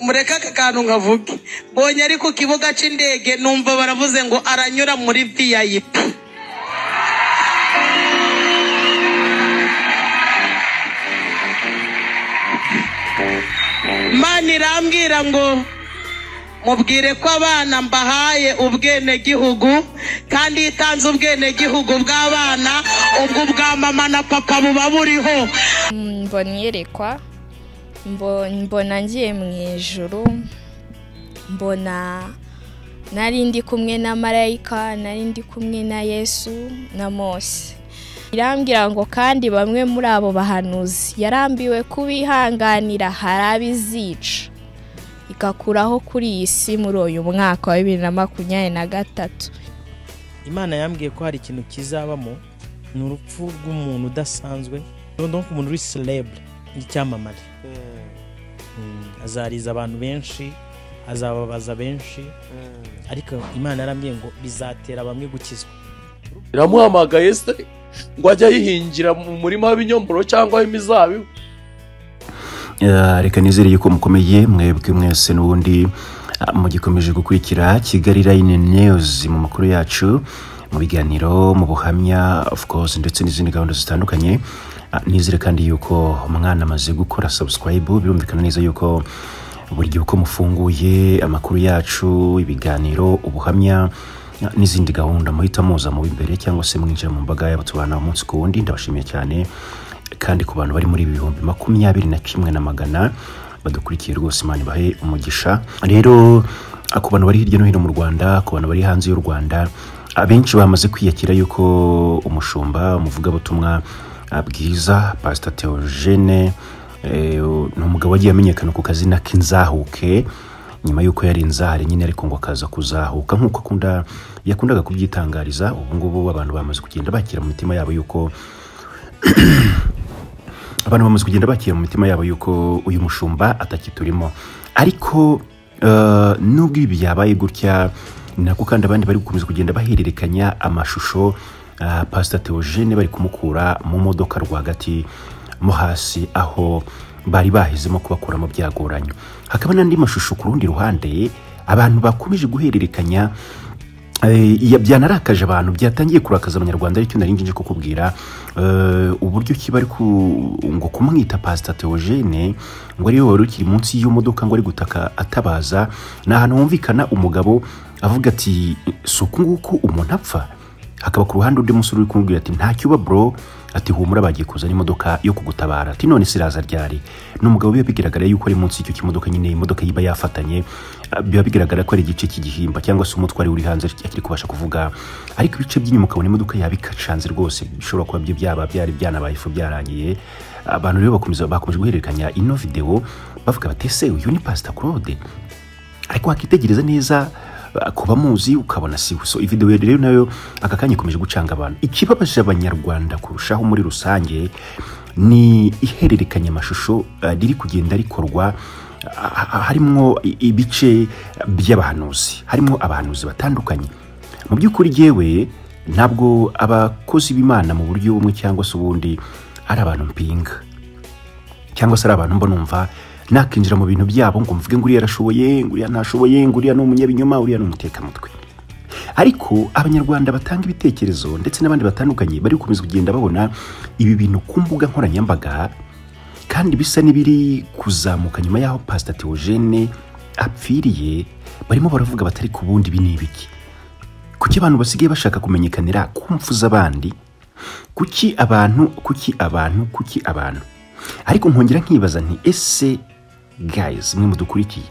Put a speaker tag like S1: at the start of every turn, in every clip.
S1: mureka kantu nkavuge bonye ari ku kibuga c'indege numva baravuze ngo aranyura muri VIP. Mani irambwira ngo mubwire ko abana mbahaye ubwene gihugu kandi itanze ubwene gihugu bw'abana ubwo bwa mama na papa buba buriho.
S2: Mbonyerekwa mbona ngiye mu ijuru, mbona nari ndi kumwe na marayika, nari ndi kumwe na Yesu na Mose. Irambwira ngo kandi bamwe muri abo bahanuzi yarambiwe kubihanganira harabizica ikakuraho kuri iyi si muri uyu mwaka wa 2023.
S3: Imana yambwiye ko hari ikintu kizabamo n'urupfu rw'umuntu udasanzwe, donc umuntu uri celebre icyamamare. Azariza abantu benshi, azababaza benshi, ariko Imana yarambwiye ngo bizatera bamwe gukizwa.
S4: Iramuhamagaye se ngo ajya yihingira mu murima w'ibinyomboro cyangwa imizabibu.
S5: Reka nizere yuko mukomeye mwebwe mwese n'ubundi mugikomeje gukurikira Kigali Line News mu makuru yacu, mu biganiro, mu buhamya of course ndetse n'izindi gahunda zitandukanye. Nizere kandi yuko umwana amaze gukora subscribe, birumvikana neza yuko buri gihe uko mufunguye amakuru yacu, ibiganiro, ubuhamya n'izindi gahunda muhita muza mu imbere cyangwa se mwinjira mu mbaga y'abatubana umunsi ku wundi. Ndabashimiye cyane kandi ku bantu bari muri 2021 badukurikiye rwose, Imana ibahe umugisha. Rero ku bantu bari hirya no hino mu Rwanda, ku bantu bari hanze y'u Rwanda, abenshi bamaze kwiyakira yuko umushumba, umuvugabutumwa bwiza Pastor THEOGENE n'umugabo wagiye amenyekana ku kazina k'inzahuke nyuma yuko yari inzahare nyine, ariko ngo akaza kuzahuka nkuko yakundaga kubyitangariza. Ubu ngubu abantu bamaze kugenda bakira mu mitima yabo yuko uyu mushumba atakiturimo. Ariko nubwo ibi byabaye gutya, nako kandi abandi bari gukomeza kugenda bahererekanya amashusho Pastor THEOGENE bari kumukura mu modoka rwagati mo hasi aho bari bahizemo kubakuramo byagoranye. Hakaba n'andi mashusho ku rundi ruhande abantu bakomeje guhererekanya byanarakaje abantu, byatangiye kurakaza abanyarwanda. Ariko nari nginje kukubwira uburyo kiba ari ngo kumwita Pastor THEOGENE ngo ari wari ukiri munsi y'iyo modoka ngo ari gutaka atabaza. N'ahantu humvikana umugabo avuga ati suku nguko umuntu apfa. Hakaba ku ruhande undi musore uri kumubwira ati ntacyo uba bro, ati humura bagiye kuzana imodoka yo kugutabara, ati none siraza ryari. N'umugabo biba bigaragara yuko ari munsi y'icyo kimodoka nyine, imodoka yiba yafatanye, biba bigaragara ko ari igice cy'igihimba cyangwa se umutwari uri hanze akiri kubasha kuvuga. Ariko ibice by'inyuma ukabona imodoka yabikacanze rwose, bishobora kuba byari byanabaye ifu byarangiye. Abantu rero bakomeje guhererekanya ino video bavuga bati ese uyu ni Pastor Claude, ariko wakitegereza neza kuba muzi ukabona si so. Video rero nayo akakanye ikomeje gucanga abantu. Ikibabaje abanyarwanda kurushaho muri rusange ni ihererekanya amashusho riri kugenda rikorwa, harimo ibice by'abahanuzi, harimo abahanuzi batandukanye. Mu by'ukuri yewe ntabwo abakozi b'Imana mu buryo bumwe cyangwa se ubundi ari abantu mpinga, cyangwa se ari abantu mbonumva nakinjira mu bintu byabo ngo mvuge ngo uriya arashoboye, ngo uriya ntashoboye, ngo uriya ni umunyabinyoma, uriya ni umutekamutwe. Ariko abanyarwanda batanga ibitekerezo ndetse n'abandi batandukanye bari gukomeza kugenda babona ibi bintu ku mbuga nkoranyambaga, kandi bisa n'ibiri kuzamuka nyuma y'aho Pastor THEOGENE apfiriye. Barimo baravuga batari ku bundi ibi ni ibiki, kuki abantu basigaye bashaka kumenyekanira kumfuza abandi, kuki abantu. Ariko nkongera nkibaza nti ese guys mwe mudukurikiye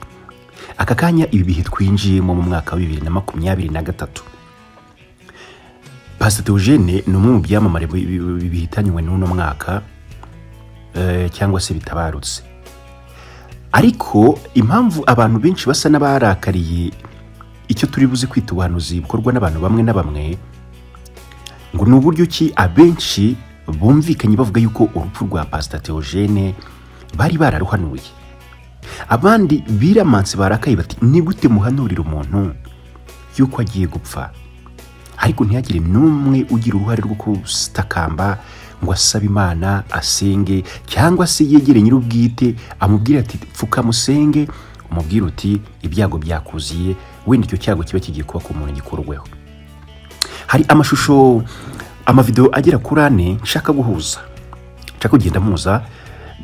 S5: aka kanya ibi bihe twinjiyemo mu mwaka wa 2023, Pastor THEOGENE ni umwe mu byamamare bihitanywe n'uno mwaka cyangwa se bitabarutse. Ariko impamvu abantu benshi basa n'abarakariye icyo turi buze kwita ubuhanuzi bukorwa n'abantu bamwe na bamwe, ngo ni uburyo ki abenshi bumvikanye bavuga yuko urupfu rwa Pastor THEOGENE bari bararuhanuye. Abandi biramanse barakaye bati ni gute muhanurira umuntu yuko agiye gupfa, ariko ntihagire n'umwe ugira uruhare rwo kusitakamba ngo asabe Imana, asenge cyangwa se yegere nyir'ubwite amubwira ati pfuka musenge umubwire uti ibyago byakuziye, wenda icyo cyago kiba kigiye kuba ku muntu gikorweho. Hari amashusho amavideo agera kuri 4 nshaka guhuza, nshaka kugenda muza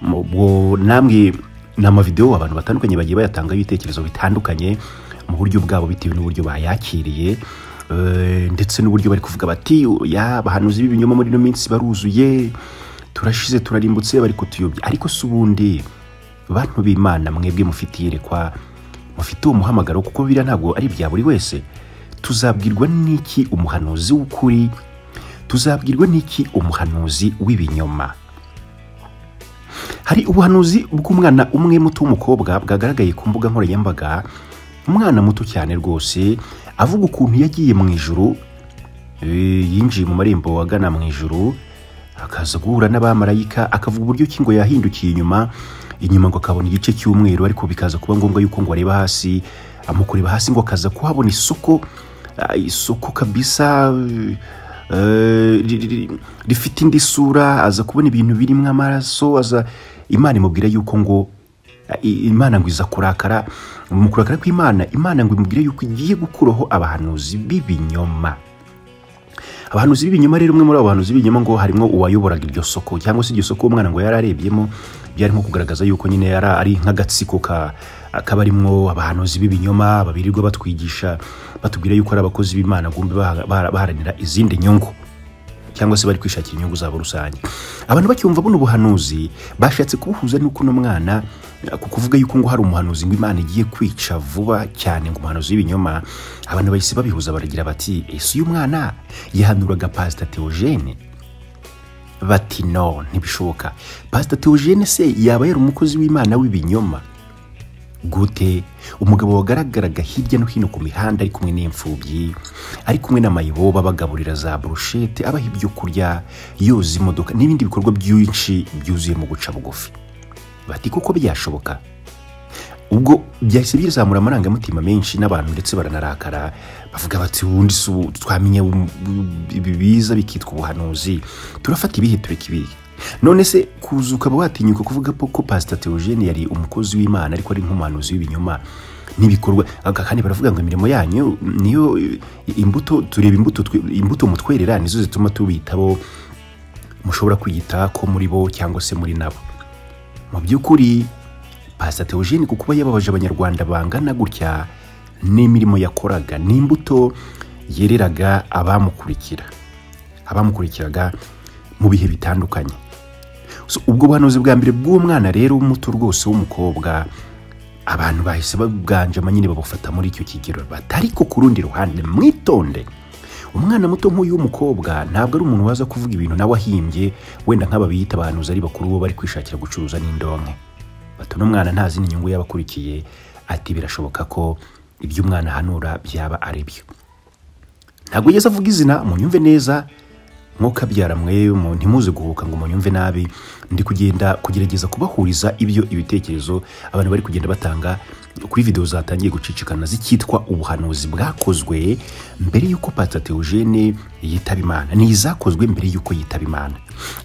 S5: ubwo namwe n'amavideo abantu batandukanye bagiye bayatanga ibitekerezo bitandukanye mu buryo bwabo bitewe n'uburyo bayakiriye, ndetse n'uburyo bari kuvuga bati ya bahanuzi b'ibinyoma muri no minsi baruzuye, turashize turarimbutse bari kutuyobya. Ariko subundi bantu b'Imana mwebwe mufitiye rekwa, mufite umuhamagaro, kuko bira ntago ari bya buri wese. Tuzabwirwa n'iki umuhanuzi w'ukuri, tuzabwirwa n'iki umuhanuzi w'ibinyoma? Hari ubuhanuzi bw'umwana umwe muto w'umukobwa bwagaragaye ku mbuga nkoranyambaga, umwana muto cyane rwose, avuga ukuntu yagiye mu ijuru, yinjiye mu marembo agana mu ijuru, akaza guhura n'abamarayika, akavuga uburyo ki ngo yahindukiye inyuma ngo akabona igice cy'umweru, ariko bikaza kuba ngombwa yuko ngo areba hasi, amukureba hasi ngo akaza kuhabona isoko kabisa rifite indi sura, aza kubona ibintu birimo amaraso, aza Imana imubwira yuko ngo Imana ngo iza kurakara, mu kurakara kw'Imana, Imana ngo imubwire yuko igiye gukuraho abahanuzi b'ibinyoma. Abahanuzi b'ibinyoma rero, umwe muri abo bahanuzi b'ibinyoma ngo harimo uwayoboraga iryo soko, cyangwa se iryo soko umwana ngo yararebyemo, byari nko kugaragaza yuko nyine ari nk'agatsiko kabarimwo abahanuzi b'ibinyoma babirirwa batwigisha batubwira yuko ari abakozi b'Imana gumbe baharanira izindi nyungu, cyangwa se bari kwishakira inyungu zabo rusange. Abantu bacyumva buno buhanuzi bashatse kubuhuza n'uko no mwana kuvuga yuko ngo hari umuhanuzi ngo Imana igiye kwica vuba cyane, ngo umuhanuzi w'ibinyoma. Abantu bahise babihuza baragira bati ese uyu mwana yahanuraga Pastor THEOGENE? Bati no, ntibishoboka. Pastor THEOGENE se yaba yari umukozi w'Imana w'ibinyoma gute? Umugabo wagaragaraga hirya no hino ku mihanda ari kumwe n'imfubyi, ari kumwe n'amayiboba, bagaburira za brushete, abaha ibyo kurya, yoza imodoka n'ibindi bikorwa byinshi byuzuye mu guca bugufi. Bati kuko byashoboka? Ubwo byahise bizamura amarangamutima menshi n'abantu, ndetse baranarakara bavuga bati ubundi twamenye ibibiza bikitwa ubuhanuzi, turafata ibihe tureka ibihe. None se kuza ukaba watinyuka kuvuga ko Pastor THEOGENE yari umukozi w'Imana ariko ari nk'umuhanuzi w'ibinyoma n'ibikorwa, kandi baravuga ngo imirimo yanyu niyo imbuto, tureba imbuto mutwerera nizo zituma tubitabo, mushobora kwiyita ko muri bo cyangwa se muri nabo. Mu by'ukuri Pastor THEOGENE kuko yababaje abanyarwanda bangana gutya, n'imirimo yakoraga n'imbuto yereraga abamukurikiraga mu bihe bitandukanye. Ubwo buhanuzi bwa mbere bw'umwana rero muto rwose w'umukobwa, abantu bahise babwanjama nyine babufata muri icyo kigero. Ariko ku rundi ruhande mwitonde, umwana muto nk'uyu w'umukobwa ntabwo ari umuntu waza kuvuga ibintu nawe ahimbye, wenda nk'aba biyita abahanuzi ari bakuru bo bari kwishakira gucuruza n'indonke. Bato n'umwana ntazi n'inyungu y'abakurikiye, ati birashoboka ko ibyo umwana hanura byaba ari byo. Ntabwo yeza avuga izina, munyumve neza, mwuka byara mwe ntimuze guhuka ngo munyumve nabi. Ndi kugerageza kubahuriza ibitekerezo abantu bari kugenda batanga kuri video zatangiye gucicikana zikitwa ubuhanuzi bwakozwe mbere yuko Pastor THEOGENE yitaba Imana, nizakozwe mbere yuko yitaba Imana.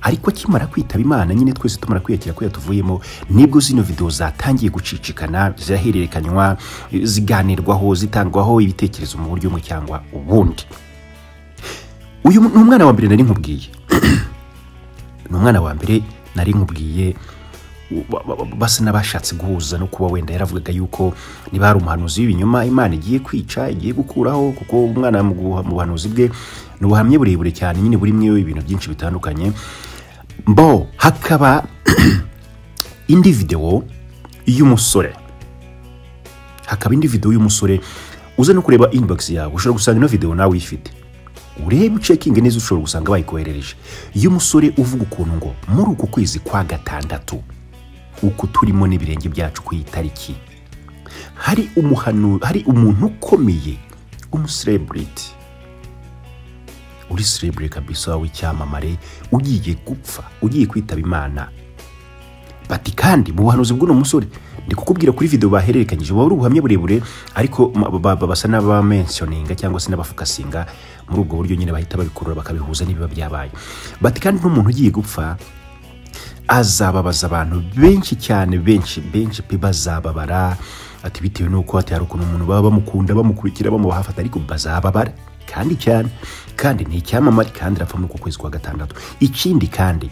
S5: Ariko kimara kwitaba Imana nyine twese tumara kwiyakira ko yatuvuyemo, nibwo zino video zatangiye gucicikana, zirahererekanywa, ziganirwaho, zitangwaho ibitekerezo mu buryo bumwe cyangwa ubundi. Uyu ni umwana wa mbere nari nkubwiye basa n'abashatse guhuza no kuba wenda yaravugaga yuko niba hari umuhanuzi w'ibinyoma Imana igiye kwica, igiye gukuraho, kuko umwana mu buhanuzi bwe n'ubuhamye burebure cyane nyine burimo ibintu byinshi bitandukanye. Hakaba indi video y'umusore, uza no kureba inbox yawe ushobora gusanga ino video nawe uyifite, urebe ucekinge neza ushobora gusanga bayikoherereje. Y'umusore uvuga ukuntu ngo muri uku kwezi kwa gatandatu uko turimo n'ibirenge byacu ku itariki, hari umuntu ukomeye, umucelebrity, uri celebrity kabisa w'icyamamare, ugiye gupfa, ugiye kwitaba Imana. Bati kandi mu buhanuzi bw'uno musore ndi kukubwira kuri video bahererekanyije, bari ubuhamya burebure, ariko basa n'abamentioninga cyangwa se n'abafokasinga muri ubwo buryo nyine bahita babikurura bakabihuza n'ibiba byabaye. Bati kandi n'umuntu ugiye gupfa azababaza abantu benshi cyane, benshi pe bazababara. Ati bitewe nuko ati hari ukuntu umuntu baba bamukunda bamukurikira bamuba hafi, ariko bazababara kandi cyane, kandi ni icyamamare, kandi arapfa muri uko kwezi kwa gatandatu. Ikindi kandi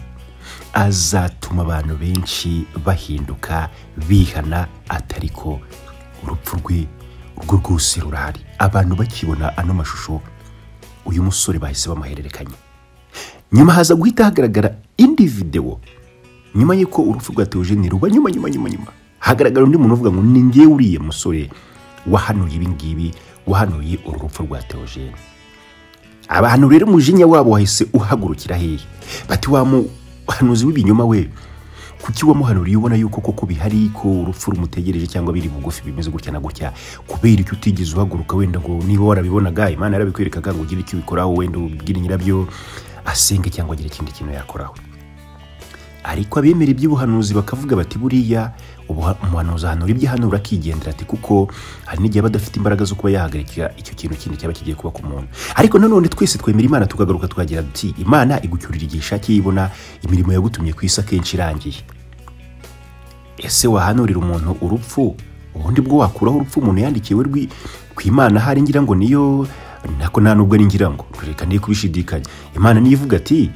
S5: azatuma abantu benshi bahinduka bihana, atariko urupfu rwe urwo rwose rurahari. Abantu bakibona ano mashusho uyu musore bahise bamuhererekanya. Nyuma haza guhita hagaragara indi video nyuma y'uko urupfu rwa THEOGENE ruba, nyuma hagaragara undi muntu uvuga ngo ni ngewe uriye musore wahanuye ibi ngibi, wahanuye uru rupfu rwa THEOGENE. Abantu rero umujinya wabo wahise uhagurukira hehe, bati wa muhanuzi w'ibinyoma we, kuki wamuhanuriye ubona yuko koko bihari ko urupfu rumutegereje cyangwa biri bugufi bimeze gutya na gutya, kubera icyo utigeze uhaguruka wenda ngo niba warabibonaga Imana yarabikwerekaga ngo ugire icyo ubikoraho, wenda ubwire nyirabyo asenge cyangwa agire ikindi kintu yakoraho. Ariko abemera iby'ubuhanuzi bakavuga bati buriya umuhanuzi ahanura ibyo ahanura akigendera, ati kuko hari n'igihe badafite imbaraga zo kuba yahagarika icyo kintu kindi cyaba kigiye kuba ku muntu. Ariko nanone twese twemera Imana, tukagaruka tukagira ati Imana igucyurira igihe ishakiye, ibona imirimo yagutumye ku isi akenshi irangiye. Ese wahanurira umuntu urupfu, ubundi bwo wakuraho urupfu umuntu yandikiwe ku Imana? Hari ngira ngo niyo nako nta nubwo ari ngira ngo reka niyo kubishidikanya. Imana niyo ivuga ati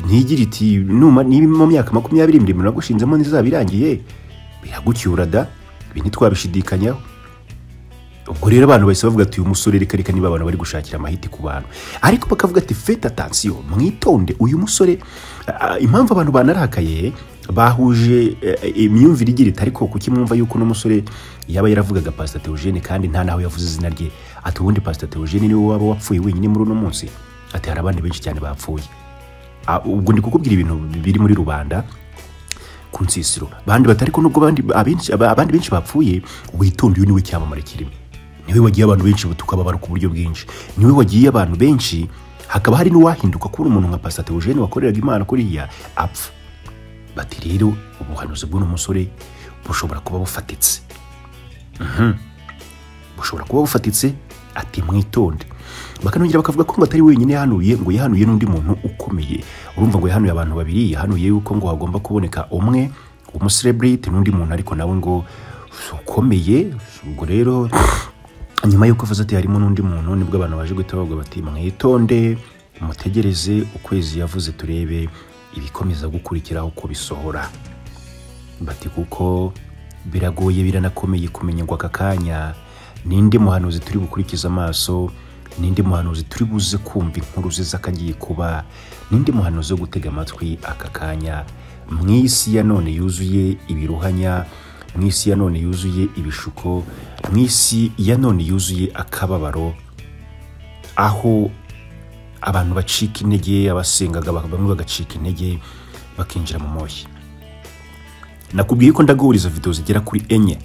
S5: ntigira iti numa niba mu myaka 20 imirimo nagushinzemo nizaba irangiye biragucyura da, ibi ntitwabishidikanyaho. Ubwo rero abantu bahise bavuga ati uyu musore reka niba abantu bari gushakira amahiti ku bantu, ariko bakavuga ati faites attention, mwitonde uyu musore. Impamvu abantu banarakaye bahuje imyumvire igira iti ariko kuki mwumva yuko no musore yaba yaravugaga Pastor THEOGENE kandi nta naho yavuze izina rye, ati ubundi Pastor THEOGENE niwe waba wapfuye wenyine muri uno munsi, ati hari abandi benshi cyane bapfuye. Ubwo ndi kukubwira ibintu biri muri rubanda ku nsisiro, bandi batari ko nubwo abandi benshi bapfuye, witonde uyu niwe cyamamare kirimo, niwe wagiye abantu benshi tukababara ku buryo bwinshi, niwe wagiye abantu benshi hakaba hari n'uwahinduka kuri umuntu nka Pastor THEOGENE wakoreraga Imana kuriya apfa. Bati rero ubuhanuzi bw'uno musore bushobora kuba bufatitse, bushobora kuba bufatitse, ati mwitonde. Bakanongera bakavuga ko batari wenyine yahanuye, ngo yahanuye n'undi muntu ukomeye. Urumva ngo yahanuye abantu babiri, yahanuye yuko ngo hagomba kuboneka umwe umuselebrate n'undi muntu ariko nawe ngo ukomeye. Ubwo rero nyuma yuko avuze ati harimo n'undi muntu, nibwo abantu baje guhita bavuga bati mwitonde mutegereze ukwezi yavuze turebe ibikomeza gukurikiraho uko bisohora. Bati kuko biragoye biranakomeye kumenya ngo aka kanya ninde muhanuzi turi gukurikiza amaso, ninde muhanuzi turi buze kumva inkuru ziza kagiye kuba, ninde muhanuzi wo gutega amatwi aka kanya mw'isi ya none yuzuye ibiruhanya, mw'isi ya none yuzuye ibishuko, mw'isi ya none yuzuye akababaro, aho abantu bacika intege, abasengaga bamwe bagacika intege bakinjira mu moshyi. Nakubwiye ko ndaguriza video zigera kuri 4.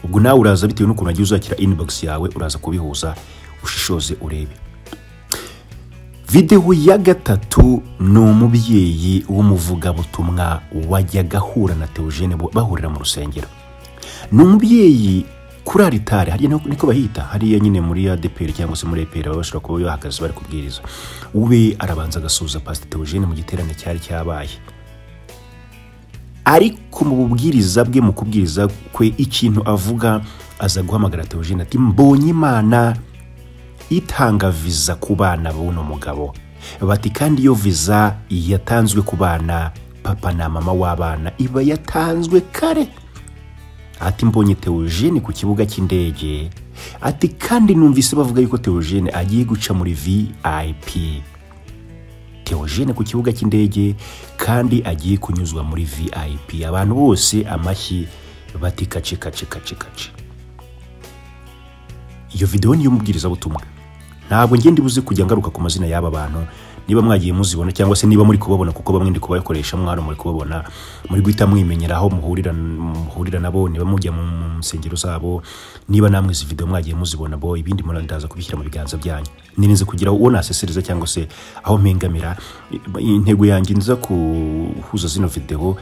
S5: Ubwo nawe uraza bitewe n'ukuntu agiye uzakira inbox yawe, uraza kubihuza ushishoze urebe. Video ya gatatu ni umubyeyi w'umuvugabutumwa wajyaga ahura na THEOGENE bahurira mu rusengero. Ni umubyeyi kuri aritari, hariya niko bahita, hariya nyine muri ADPR cyangwa se muri EPR babashobora kuba bahagaze bari kubwiriza. Ube arabanza agasuza Pastor THEOGENE mu giterane cyari cyabaye. Ariko mu bubwiriza bwe, mu kubwiriza kwe, ikintu avuga aza guhamagara THEOGENE ati mbonye Imana itanga visa ku bana b'uno mugabo. Bati kandi iyo visa yatanzwe ku bana, papa na mama w'abana iba yatanzwe kare. Ati mbonye THEOGENE ku kibuga cy'indege, ati kandi numvise bavuga yuko THEOGENE agiye guca muri VIP. THEOGENE ku kibuga cy'indege kandi agiye kunyuzwa muri VIP. Abantu bose amashyi bati kace. Iyo video niyo mubwiriza butumwa. Ntabwo ngende buze kujya ngaruka ku mazina y'aba bantu, niba mwagiye muzibona cyangwa se niba muri kubabona, kuko bamwe ndi kubakoresha mwaro muri kubabona, muri guhita mwimenyeraho muhurira nabo, niba mujya mu nsengero zabo, niba namwe izi video mwagiye muzibona bo, ibindi murandaza kubishyira mu biganza byanyu. Nirinze kugira uwo nasesereza cyangwa se aho mpengamira. Intego yanjye nza kuhuza zino video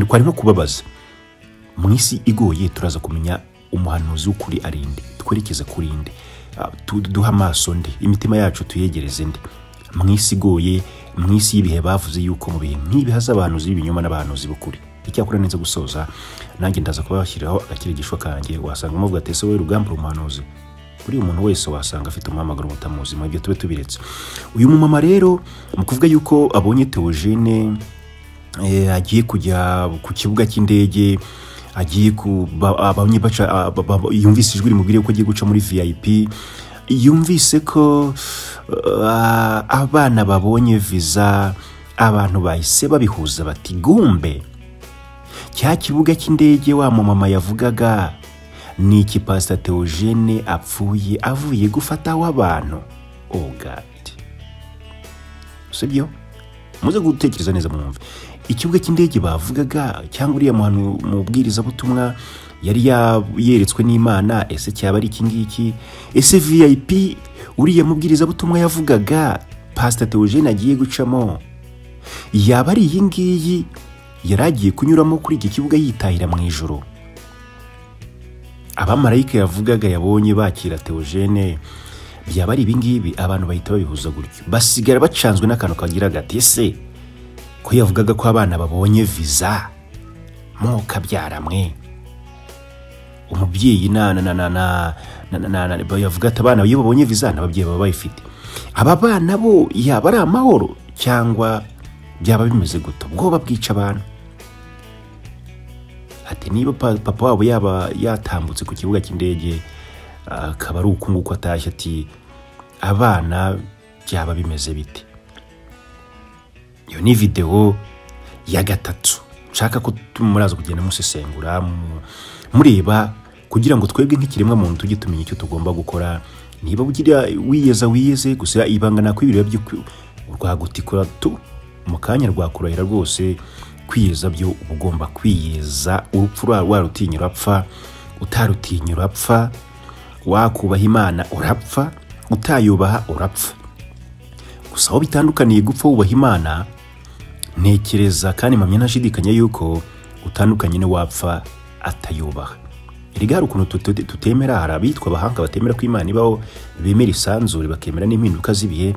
S5: kwari nko kubabaza, mu isi igoye turaza kumenya umuhanuzi w'ukuri arinde, twerekeze kuri inde, duha amaso nde, imitima yacu tuyegereze nde. Mu isi igoye mwisi y'ibihe bavuze yuko mu bihe nk'ibi haza abahanuzi b'ibinyoma n'abahanuzi b'ukuri. Icyakora neza gusoza nanjye ndaza kubashyiraho akirigishwa kanjye wasanga muvuga ati ese we rugamba umuhanuzi. Buri umuntu wese wasanga afite umuhamagaro mutamuzi mu byo tube tubiretse. Uyu mumama rero mu kuvuga yuko abonye Theogene agiye kujya ku kibuga cy'indege, agiye abanye baca yumvise ijwi rimubwire ko agiye guca muri VIP, yumvise ko abana babonye visa, abantu bahise babihuza bati gumbe cya kibuga cy'indege wa mama yavugaga ni iki Pastor Theogene apfuye avuye gufataho abantu. Oh God, sibyo? Muze gutekereza neza mwumve. Ikibuga cy'indege bavugaga cyangwa uriya mubwiriza butumwa yari yeretswe n'Imana, ese cyaba ari iki ngiki? Ese VIP uriya mubwiriza butumwa yavugaga Pastor Theogene agiye gucamo yaba ari iyi ngiyi yaragiye kunyuramo kuri iki kibuga yitahira mu ijoro? Abamarayika yavugaga yabonye bakira Theogene byaba ari ibingibi? Abantu bahita babihuza gutyo, basigara bacanzwe n'akantu kagira gati ese ko yavugaga ko abana babonye visa mo kabyaramwe umubyeyi yavuga ati abana iyo babonye visa n'ababyeyi baba bayifite, aba bana bo yaba ari amahoro cyangwa byaba bimeze gute? Ubwoba bwica abantu. Ati niba papa wabo yaba yatambutse ku kibuga cy'indege akaba ari uko nguko atashye, ati abana byaba bimeze bite? Iyo ni video ya gatatu nshaka ko tumuraza kugenda musesengura mureba kugira ngo twebwe nk'ikiremwa muntu tujye tumenya icyo tugomba gukora. Niba ugira wiyeze gusa ibanga nakwibirira byo urwagutikora tu mu kanya rwakurahira rwose kwiyeza byo ugomba kwiyeza. Urupfu warutinya urapfa, utarutinya urapfa, wakubaha Imana urapfa, utayubaha urapfa. Gusa aho bitandukaniye gupfa wubaha Imana, ntekereza kandi mpamya ntashidikanya yuko utandukanye ne wapfa atayubaha. Erega hari ukuntu tutemera, hari abitwa abahanga batemera ko Imana ibaho, bemera isanzure bakemera n'impinduka z'ibihe.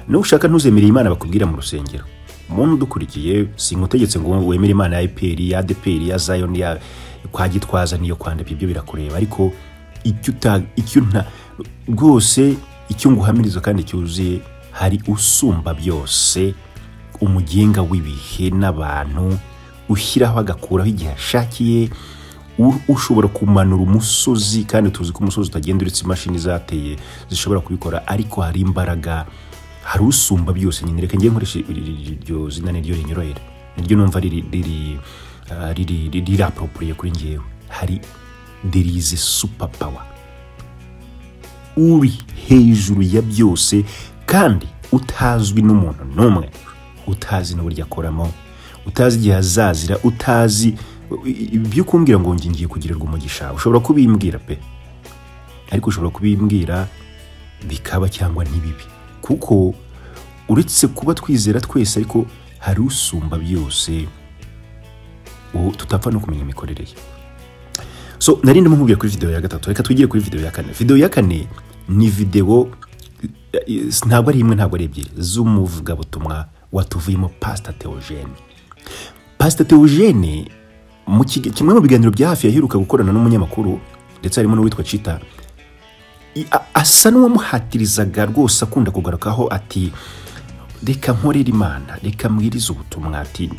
S5: Nushaka ntuzemere Imana bakubwira mu rusengero. Umuntu dukurikiye singutegetse ngo wemere Imana ya IPR, ya ADPR, ya Zion, ya kwa Gitwaza niyo kwanda ibyo birakureba, ariko icyo nta rwose icyo nguhamiriza kandi cyuzuye hari usumba byose, umugenga w'ibihe n'abantu, ushyiraho agakuraho igihe ashakiye, ushobora kumanura umusozi kandi tuzi ko umusozi utagenda uretse imashini zateye zishobora kubikora, ariko hari imbaraga, hari usumba byose. Nyine reka ngiye nkoresha iryo zina niryo rinyorohera, niryo numva riri appropriate kuri ngewe. Hari there is a super power uri hejuru ya byose kandi utazwi n'umuntu n'umwe, utazi n'uburyo akoramo, utazi igihe azazira, utazi ibyo kumbwira ngo ngiye kugirirwa umugisha. Ushobora kubimbwira pe, ariko ushobora kubimbwira bikaba cyangwa ntibibi, kuko uretse kuba twizera twese ariko hari usumba byose tutapfa no kumenya imikorere ye. So narindi mukubwira kuri video ya gatatu, reka twigire kuri video ya kane. Video ya kane ni video ntabwo ari imwe ntabwo ari ebyiri z'umuvuga butumwa watuvuyemo Pastor Theogene. Pastor Theogene mu kimwe mu biganiro bya hafi yaheruka gukorana n'umunyamakuru ndetse harimo n'uwitwa Chita, asa n'uwamuhatirizaga rwose akunda kugarukaho ati reka nkorera Imana, reka mbwirize ubutumwa, ati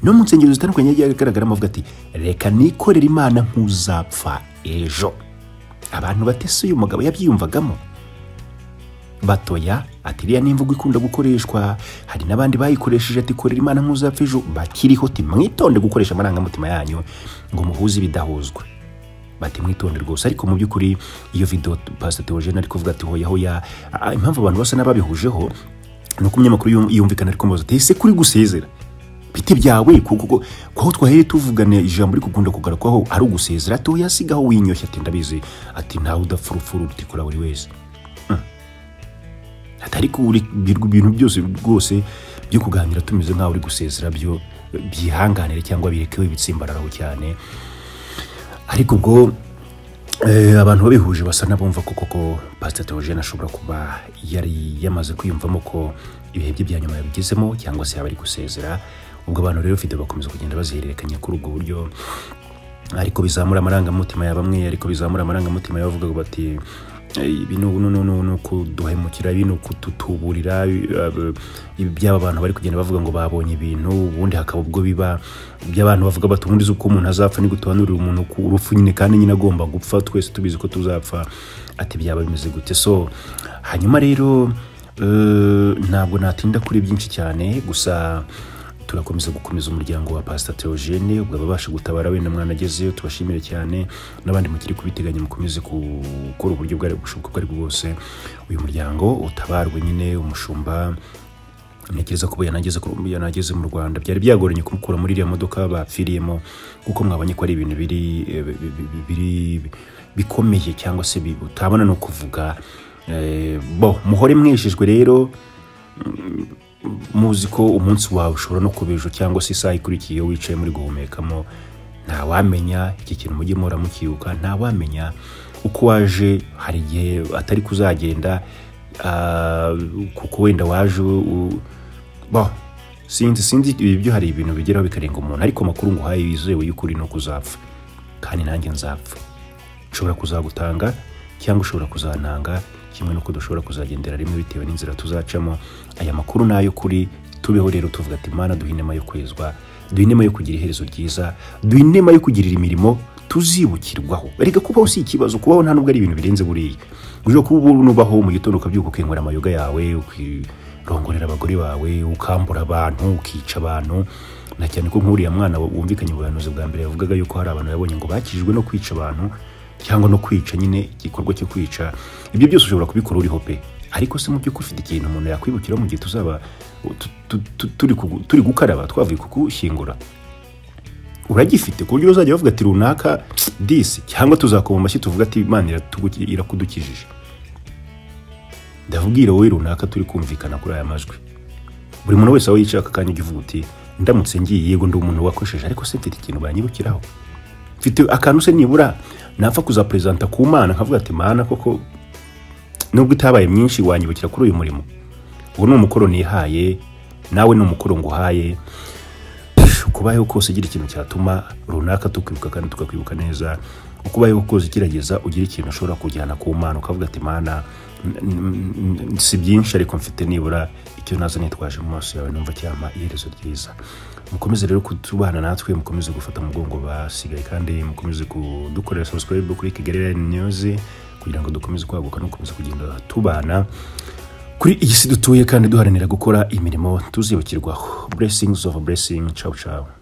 S5: no mu nsengero zitandukanye yagiye agaragaramo avuga ati reka nikorera Imana nk'uzapfa ejo. Abantu batese uyu mugabo yabyiyumvagamo batoya, ati riya n'imvugo ikunda gukoreshwa, hari n'abandi bayikoresheje ati korera Imana nk'uzapfa ejo, bakiriho ati mwitonde gukoresha amarangamutima yanyu ngo muhuze ibidahuzwa, bati mwitonde rwose. Ariko mu by'ukuri iyo video Pastor Theogene ari kuvuga ati hoya impamvu abantu bose n'ababihujeho nuko umunyamakuru yumvikana ariko mbaza ati ese kuri gusezera biti byawe kuko kwaho twahere tuvugane ijambo uri kugunda kugarukaho ari ugusezera, ati yasigaho winyoshya, ati ndabizi, ati ntawe udafurufuru utikora buri wese. Atari ko ibintu byose rwose byo kuganira tumeze nkaho uri gusezera byo byihanganire cyangwa birekewe bitsimbararaho cyane. Ariko ubwo abantu babihuje basa nabumva ko koko Pastor Theogene ashobora kuba yari yamaze kwiyumvamo ko ibihe bye bya nyuma yabigezemo cyangwa se yabari gusezera. Ubwo abantu rero video bakomeza kugenda bazihererekanya kuri ubwo buryo, ariko bizamura amarangamutima ya bamwe, ariko bizamura amarangamutima y'abavuga bati ibintu kuduhemukira, ibintu kututuburira, iby'aba bantu bari kugenda bavuga ngo babonye ibintu ubundi hakaba ubwo biba by'abantu bavuga bati ubundi uko umuntu azapfa ni gutuhanurira umuntu ku urupfu nyine kandi nyine agomba gupfa, twese tubizi ko tuzapfa, ati byaba bimeze gute. So hanyuma rero ntabwo natinda kuri byinshi cyane, gusa turakomeza gukomeza umuryango wa Pastor Theogene, ubwo babasha gutabara wenda mwana agezeyo, tubashimire cyane, n'abandi mukiri kubiteganya mukomeze gukora uburyo bwari bushoboka bwari bwose uyu muryango utabarwe. Nyine umushumba ntekereza ko yanageze mu Rwanda byari byagoranye kumukura muri iriya modoka bapfiriyemo, kuko mwabonye ko ari ibintu biri bikomeye cyangwa se utabona no kuvuga. Muhore mweshejwe rero, muzi ko umunsi wawe ushobora no kubejo cyangwa se isaha ikurikiye wicaye muri guhumekamo, nta wamenya iki kintu mujye mura mukiuka, nta wamenya uko waje, hari igihe atari kuzagenda kuko wenda waje sinzi ibyo, hari ibintu bigeraho bikarenga umuntu, ariko makuru ngo haye wizewe y'ukuri no kuzapfa, kandi nanjye nzapfa. Ushobora kuzagutanga cyangwa ushobora kuzananga, kimwe nuko dushobora kuzagendera rimwe bitewe n'inzira tuzacamo. Aya makuru nayo kuri tubeho rero tuvuga ati Mana duhinema yo kwezwa, duhinema yo kugira iherezo ryiza, duhinema yo kugirira imirimo tuzibukirwaho. Erega kubaho si ikibazo, kubaho nta nubwo ari ibintu birenze buriya. Uje kuba nubaho mu gitondo ukabyuka ukengura amayoga yawe, ukirongorera abagore bawe, ukambura abantu, ukica abantu, na cyane ko nkuriya mwana wumvikanye ubuhanuzi bwa mbere yavugaga yuko hari abantu yabonye ngo bakijijwe no kwica abantu cyangwa no kwica, nyine igikorwa cyo kwica. Ibyo byose ushobora kubikora uriho pe, ariko se mu byo ufite ikintu umuntu yakwibukira mu gihe tuzaba turi gukaraba twavuye kukushyingura, uragifite ku buryo uzajya bavuga ati runaka disi, cyangwa tuzakoma amashyi tuvuga ati Imana irakudukijije. Ndavubwira wowe runaka turi kumvikana kuri aya majwi, buri muntu wese aho yicaye akanya ugivuga uti ndamutse ngiye, yego ndi umuntu wakosheje, ariko se mfite ikintu banyibukiraho, mfite akantu se nibura napfa kuzapresenta ku Mana nkavuga ati Mana koko nubwo itabaye myinshi wanyibukira kuri uyu murimo. Ubu ni umukoro nihaye, nawe ni umukoro nguhaye, kubayeho kose ugira ikintu cyatuma runaka tukwibuka kandi tukakwibuka neza. Ukubayeho kose kirageza ugira ikintu ushobora kujyana ku Mana ukavuga ati Mana si byinshi ariko mfite nibura icyo naza nitwaje mu maso yawe, numva cyama iherezo ryiza. Mukomeze rero kutubana natwe, mukomeze gufata mugongo basigaye, kandi mukomeze kudukorera subscribe kuri Kigali News kugira ngo dukomeze kwaguka no gukomeza kugenda tubana kuri iyi si dutuye kandi duharanira gukora imirimo tuzibukirwaho. Blessings of a blessing. Ciao ciao.